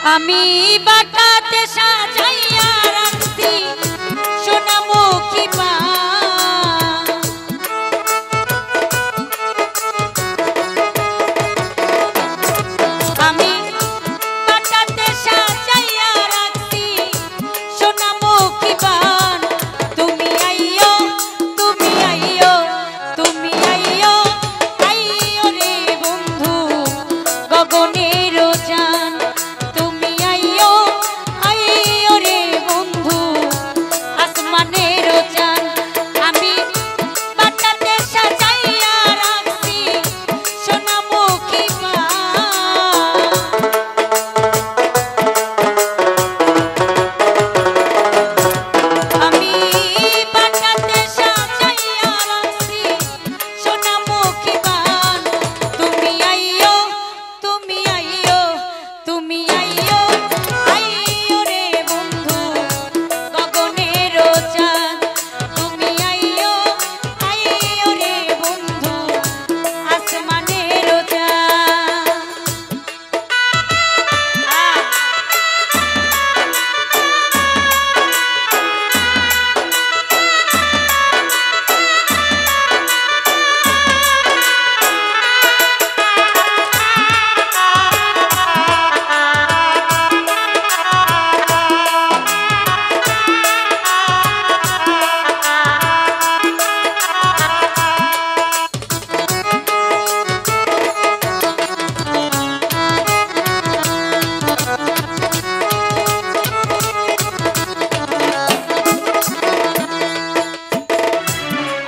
আমি বাটাতে সাজাইয়া রাখছি সোনামুখী পান, আমি বাটাতে সাজাইয়া রাখছি সোনামুখী পান। তুমি আইও, তুমি আইও, তুমি আইও, আইও রে বন্ধু গগনের জান।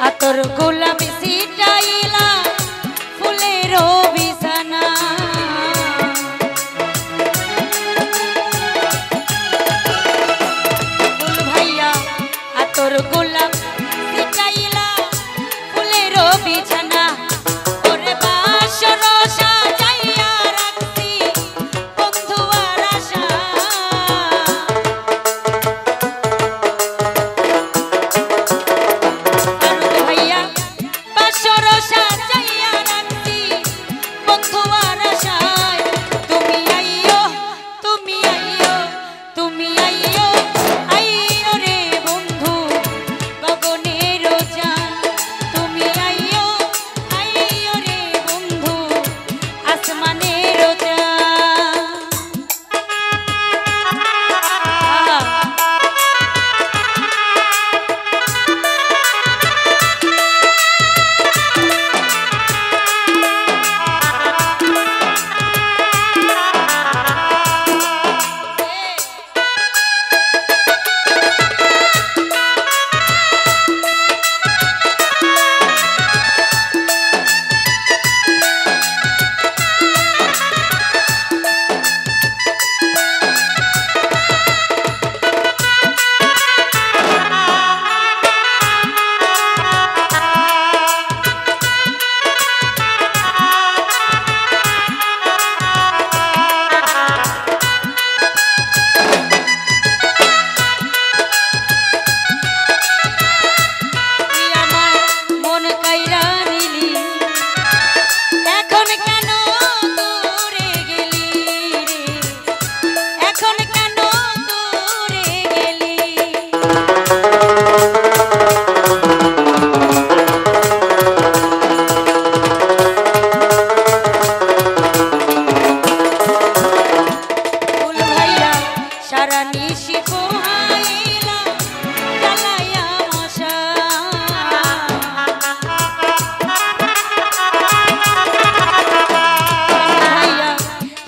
আতর গোলাপি সিটাইলা ফুলের বিছানা, ফুল ভাইয়া আতর গোলাপ সিটাইলা ফুলের বিছানা। ওরে বাসর সাজাইয়া রাখছি বন্ধু আর আশা,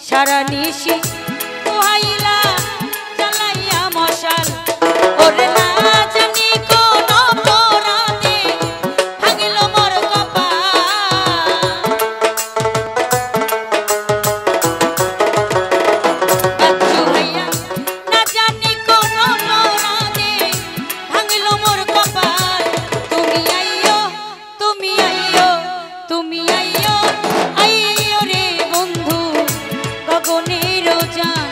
সারা নিশি পোহাইলা জ্বালাইয়া মশাল। ওরে না জানি কোন অপরাধে ভাঙিল মোর কপাল, বাচ্চু ভাইয়া না জানি কোন অপরাধে ভাঙিল মোর কপাল। তুমি আইও, তুমি আইও, তুমি আইও, আইও রে বন্ধু গগনের জান।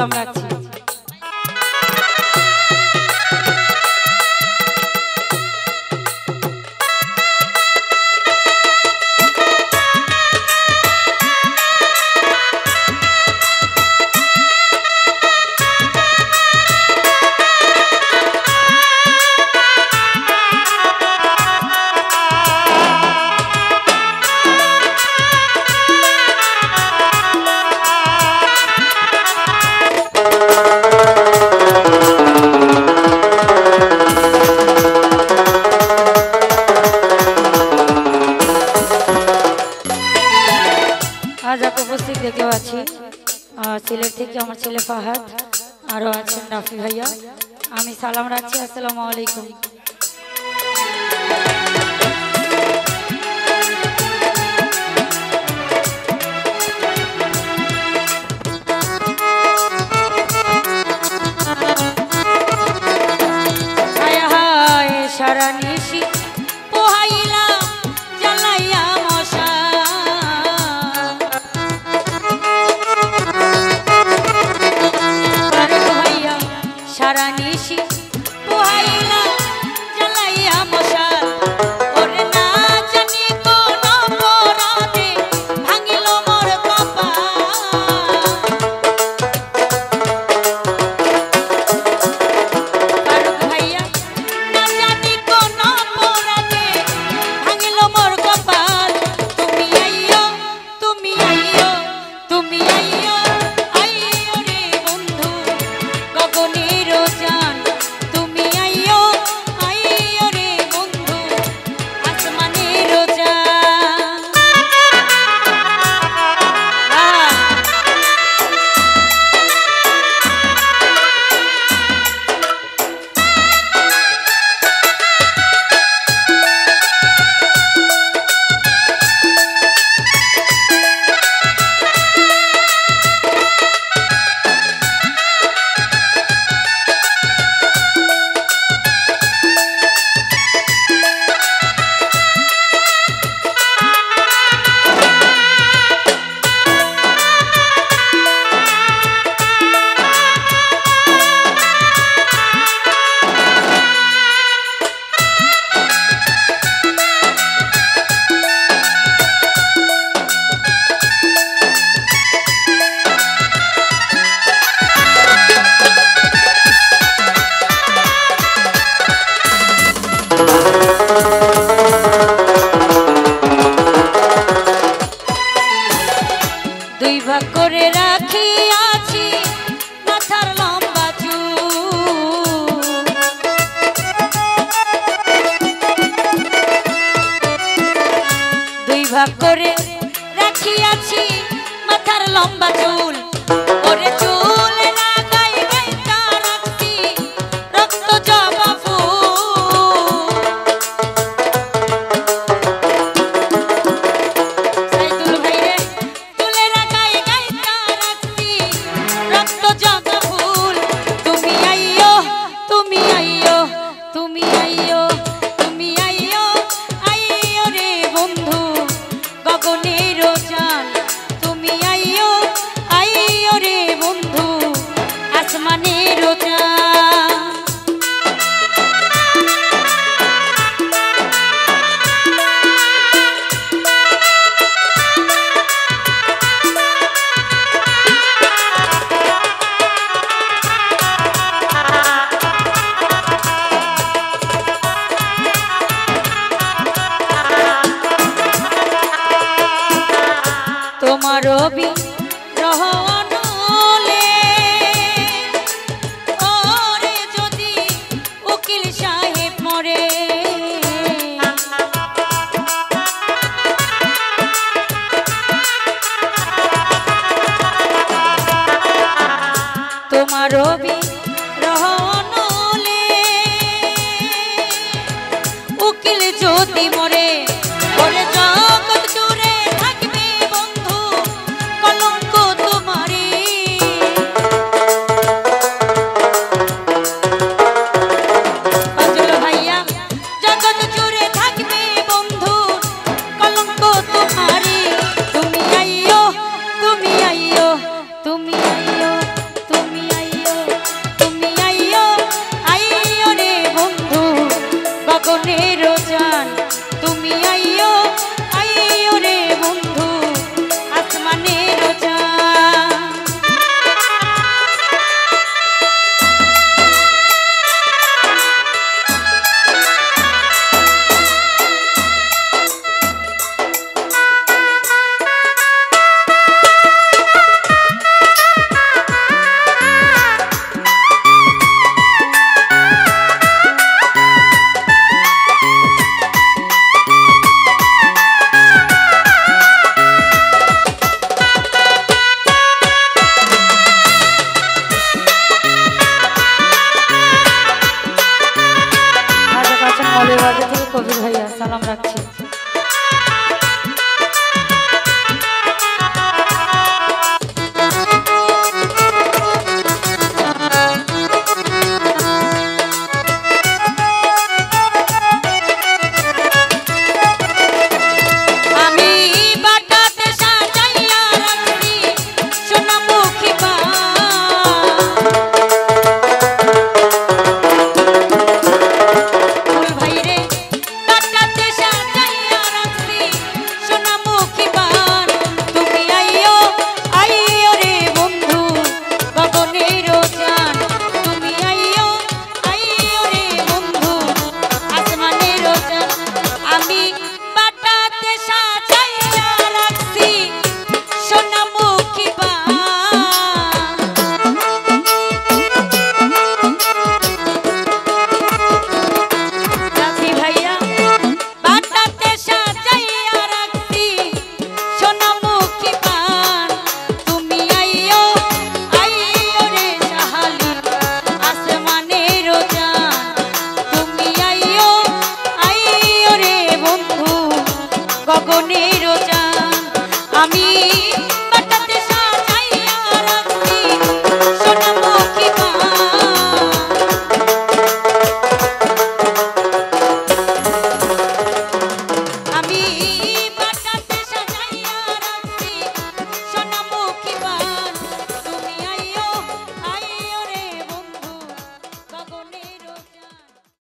সালাম রাখছি। উপস্থিত দেখতে পাচ্ছি সিলেট থেকে আমার ছেলে ফাহাদ, আরও আছেন রাফি ভাইয়া। আমি সালাম রাখছি, আসসালামু আলাইকুম। সারা নিশি পোহাইলা জ্বালাইয়া মশা, সারা নিশি পোহাইলা জ্বালাইয়া মশা, ওরে না জানি কোন অপরাধে ভাঙিল মোর কপাল। ফারুক ভাইয়া না জানি কোন অপরাধে ভাঙিল মোর কপাল। তুমি আইয়ো, তুমি আইয়ো, তুমি আইয়ো, আইয়ো রে বন্ধু গগনের জান। তুমি আইয়ো, আইয়ো রে বন্ধু আসমানের জান। দুই ভাগ করে রাখিয়াছি মাথার লম্বা চুল, দুই ভাগ করে রাখিয়াছি মাথার লম্বা চুল। ওরে চুল না গাই গাইতা রাখছি রক্ত জবা ফুল। সাইদুল ভাইরে চুলে না গাই গাইতা রাখছি রক্ত জবা ফুল। তুমি আইয়ো, তুমি আইয়ো, তুমি আইয়ো, তুমি আইয়ো, আইয়ো রে বন্ধু গগনের জান। তুমি আইয়ো, আইয়ো রে বন্ধু আসমানের জান। তোমার বিরহ অনলে ওরে যদি উকিল সাহেব মরে, তোমার বিরহ অনলে উকিল যদি মরে, ওরে জগৎ জুড়ে থাকবে বন্ধু কলঙ্ক তোমারি। ফজল ভাইয়া জগৎ জুড়ে থাকবে বন্ধু কলঙ্ক তোমারি। তুমি আইয়ো, তুমি আইয়ো, তুমি আইয়ো।